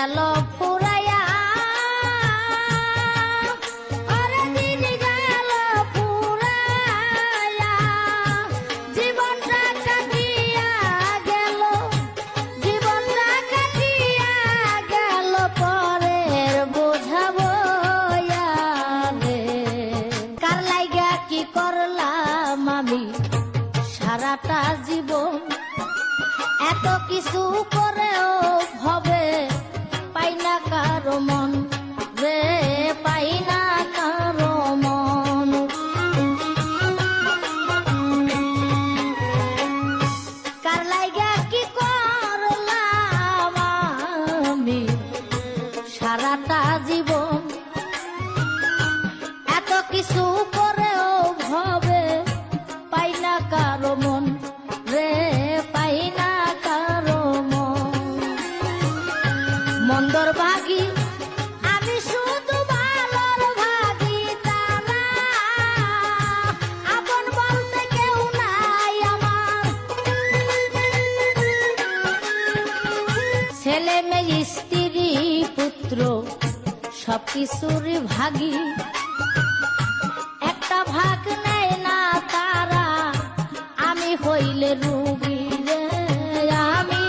গেল ফুরাইয়া, ওরে দিন গেল ফুরাইয়া, জীবনটা কাটিয়া গেল, জীবনটা কাটিয়া গেল পরের বোঝা বইয়া রে। কার লাইগা কি করলাম আমি সারাটা জীবন, এত কিছু করেও ভবে পাই না কারো মন রে, পাই না কারো মন। কার লাইগা কি করলাম আমি সারাটা জীবন, এত কিছু করেও ভবে পাই না কারো মন রে, পাই না কারো মন। মন্দর ভাগী আমি শুধু ভালোর ভাগী, তারা আপন বলতে কেউ নাই আমার। ছেলে মেয়ে স্ত্রী পুত্র সবকিছুরই ভাগী, একটা ভাগ নেয় না তারা, আমি হইলে রুগী রে। আমি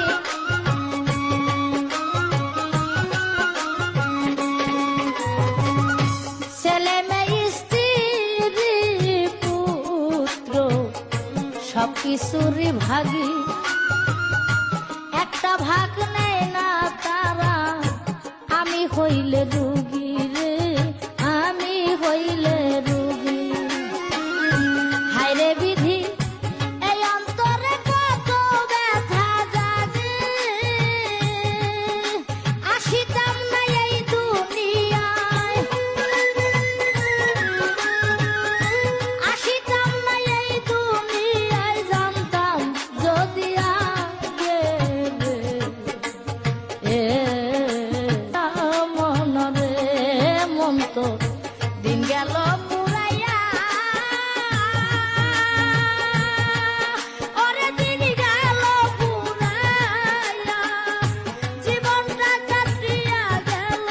ছেলে মেয়ে স্ত্রী পুত্র সবকিছুরই ভাগী, একটা ভাগ নেয় না তারা, আমি হইলে রুগী রে, আমি হইলে রুগী। হায়রে বিধি এই অন্তরে কত ব্যথা জাগে, আসিতাম না এই দুনিয়ায়, আসিতাম না এই দুনিয়ায়, জানতাম যদি আগে রে। মন রে মন তো দিন গেল পুরাইয়া, ওরে দিন গেল পুরাইয়া, জীবনটা কাটিয়া গেল,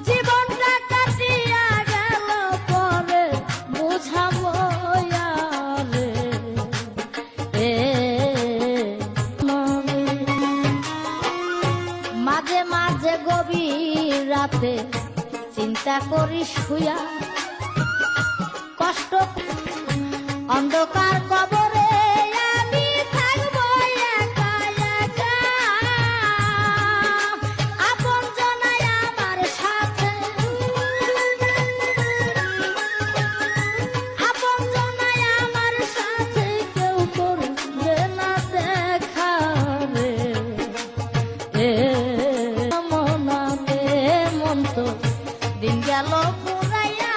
জীবনটা কাটিয়া গেল পরে বুঝাবো রে। মাঝে মাঝে গভীর রাতে চিন্তা করি শুয়া, কষ্ট অন্ধকার কবরে আমি থাকবো একা একা, আপন জনাই আমার সাথে, আপন জনাই আমার সাথে, কেউ করবে না দেখা রে। মন তো দিন গেল পুরাইয়া,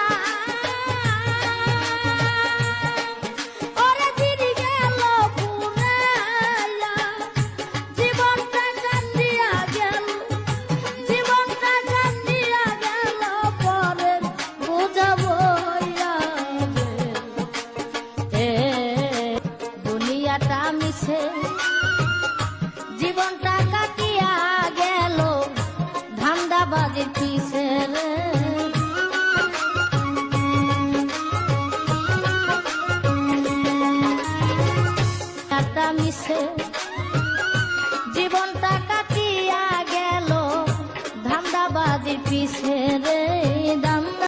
ওরে দিন গেল পুরাইয়া, জীবনটা কাটিয়া গেল, জীবনটা কাটিয়া গেল পরে বুঝাবো রে। দুনিয়াটা মিছে জীবনটা কাটিয়া গেল ধান্দাবাজির পিছে রে। মিছে জীবনটা কাটিয়া গেল ধান্দাবাজির পিছে রে।